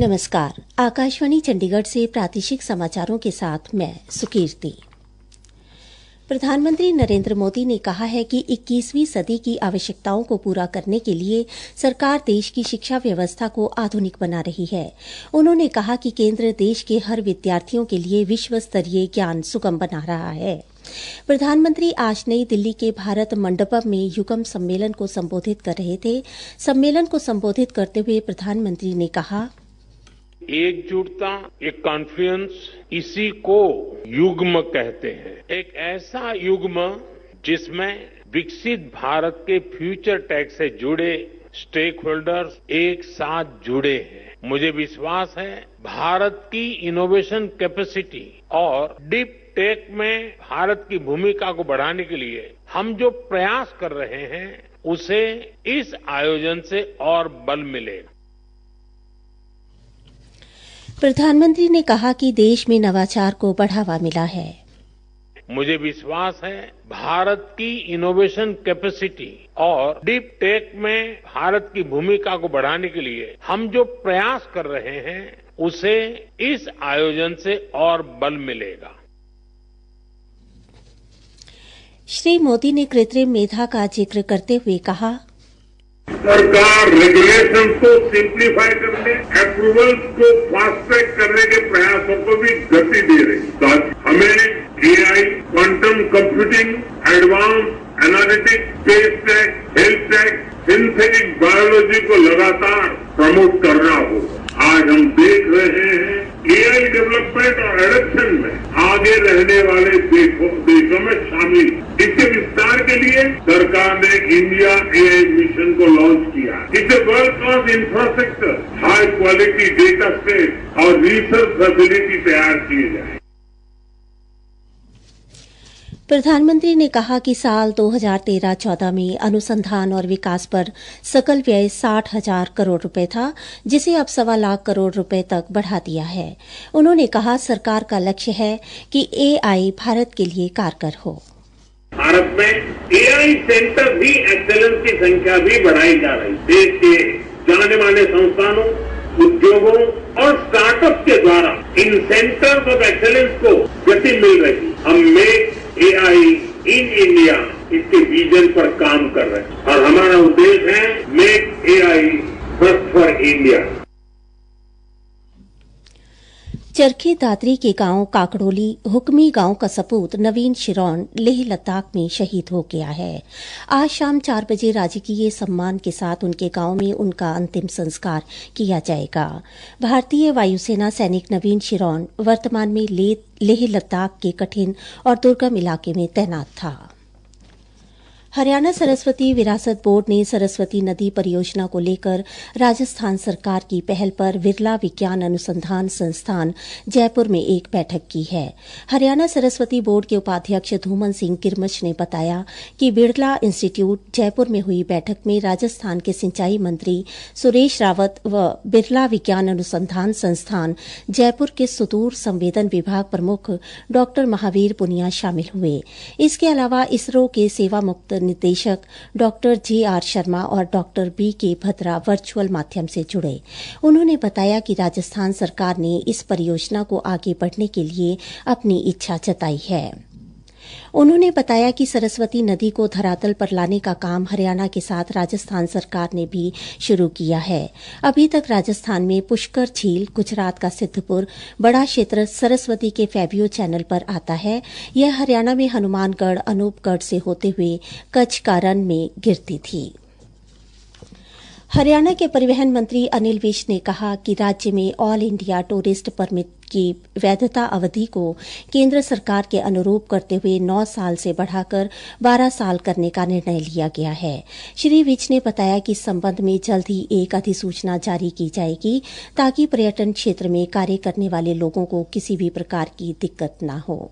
नमस्कार। आकाशवाणी चंडीगढ़ से प्रादेशिक समाचारों के साथ मैं सुकीर्ति। प्रधानमंत्री नरेंद्र मोदी ने कहा है कि 21वीं सदी की आवश्यकताओं को पूरा करने के लिए सरकार देश की शिक्षा व्यवस्था को आधुनिक बना रही है। उन्होंने कहा कि केंद्र देश के हर विद्यार्थियों के लिए विश्व स्तरीय ज्ञान सुगम बना रहा है। प्रधानमंत्री आज नई दिल्ली के भारत मंडपम में युगम सम्मेलन को संबोधित कर रहे थे। सम्मेलन को संबोधित करते हुए प्रधानमंत्री ने कहा, एकजुटता, एक कॉन्फ्लुएंस, इसी को युग्म कहते हैं। एक ऐसा युग्म जिसमें विकसित भारत के फ्यूचर टेक से जुड़े स्टेक होल्डर्स एक साथ जुड़े हैं। मुझे विश्वास है भारत की इनोवेशन कैपेसिटी और डीप टेक में भारत की भूमिका को बढ़ाने के लिए हम जो प्रयास कर रहे हैं उसे इस आयोजन से और बल मिलेगा। प्रधानमंत्री ने कहा कि देश में नवाचार को बढ़ावा मिला है। मुझे विश्वास है भारत की इनोवेशन कैपेसिटी और डीप टेक में भारत की भूमिका को बढ़ाने के लिए हम जो प्रयास कर रहे हैं उसे इस आयोजन से और बल मिलेगा। श्री मोदी ने कृत्रिम मेधा का जिक्र करते हुए कहा, सरकार रेगुलेशन को सिंप्लीफाई करने, अप्रूवल्स को फास्ट ट्रैक करने के प्रयासों को भी गति दे रही है। हमें AI, quantum computing, advance analytics, space tech, health take, synthetic biology को लगातार प्रमोट करना होगा। आज हम देख रहे हैं एआई डेवलपमेंट और एडॉप्शन में आगे रहने वाले देशों में शामिल। इसके विस्तार के लिए सरकार ने इंडिया एआई मिशन को लॉन्च किया। इससे world class infrastructure, high quality data set और रिसर्च फैसिलिटी तैयार किए जाए। प्रधानमंत्री ने कहा कि साल 2013-14 में अनुसंधान और विकास पर सकल व्यय 60,000 करोड़ रुपए था, जिसे अब 1.25 लाख करोड़ रुपए तक बढ़ा दिया है। उन्होंने कहा, सरकार का लक्ष्य है कि एआई भारत के लिए कारगर हो। भारत में एआई सेंटर भी, एक्सेलेंस की संख्या भी बढ़ाई जा रही। देश के जाने माने संस्थानों, उद्योगों और स्टार्टअप के द्वारा इन सेंटर्स ऑफ एक्सेलेंस को गति मिल रही। हम मेक एआई इन इंडिया इसके विजन पर काम कर रहे हैं और हमारा उद्देश्य है make AI first for India. Charkhi Dadri के गांव काकड़ोली हुक्मी गांव का सपूत नवीन शिरोन लेह लद्दाख में शहीद हो गया है। आज शाम 4 बजे राजकीय सम्मान के साथ उनके गांव में उनका अंतिम संस्कार किया जाएगा। भारतीय वायुसेना सैनिक नवीन शिरोन वर्तमान में लेह लद्दाख के कठिन और दुर्गम इलाके में तैनात था। हरियाणा सरस्वती विरासत बोर्ड ने सरस्वती नदी परियोजना को लेकर राजस्थान सरकार की पहल पर विरला विज्ञान अनुसंधान संस्थान जयपुर में एक बैठक की है। हरियाणा सरस्वती बोर्ड के उपाध्यक्ष धूमन सिंह किरमच ने बताया कि बिरला इंस्टीट्यूट जयपुर में हुई बैठक में राजस्थान के सिंचाई मंत्री सुरेश रावत व बिरला विज्ञान अनुसंधान संस्थान जयपुर के सुदूर संवेदन विभाग प्रमुख डॉ महावीर पुनिया शामिल हुए। इसके अलावा इसरो के सेवा मुक्त निदेशक डॉक्टर जे.आर. शर्मा और डॉक्टर बी.के. भद्रा वर्चुअल माध्यम से जुड़े। उन्होंने बताया कि राजस्थान सरकार ने इस परियोजना को आगे बढ़ने के लिए अपनी इच्छा जताई है। उन्होंने बताया कि सरस्वती नदी को धरातल पर लाने का काम हरियाणा के साथ राजस्थान सरकार ने भी शुरू किया है। अभी तक राजस्थान में पुष्कर झील, गुजरात का सिद्धपुर, बड़ा क्षेत्र सरस्वती के फैबियो चैनल पर आता है। यह हरियाणा में हनुमानगढ़, अनूपगढ़ से होते हुए कच्छ का रन में गिरती थी। हरियाणा के परिवहन मंत्री अनिल विज ने कहा कि राज्य में ऑल इंडिया टूरिस्ट परमिट की वैधता अवधि को केंद्र सरकार के अनुरूप करते हुए 9 साल से बढ़ाकर 12 साल करने का निर्णय लिया गया है। श्री विज ने बताया कि इस संबंध में जल्द ही एक अधिसूचना जारी की जाएगी ताकि पर्यटन क्षेत्र में कार्य करने वाले लोगों को किसी भी प्रकार की दिक्कत न हो।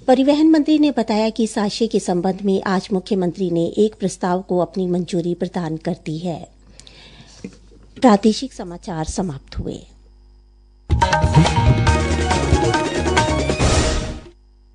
परिवहन मंत्री ने बताया कि इस आशय के संबंध में आज मुख्यमंत्री ने एक प्रस्ताव को अपनी मंजूरी प्रदान कर दी है। प्रादेशिक समाचार समाप्त हुए।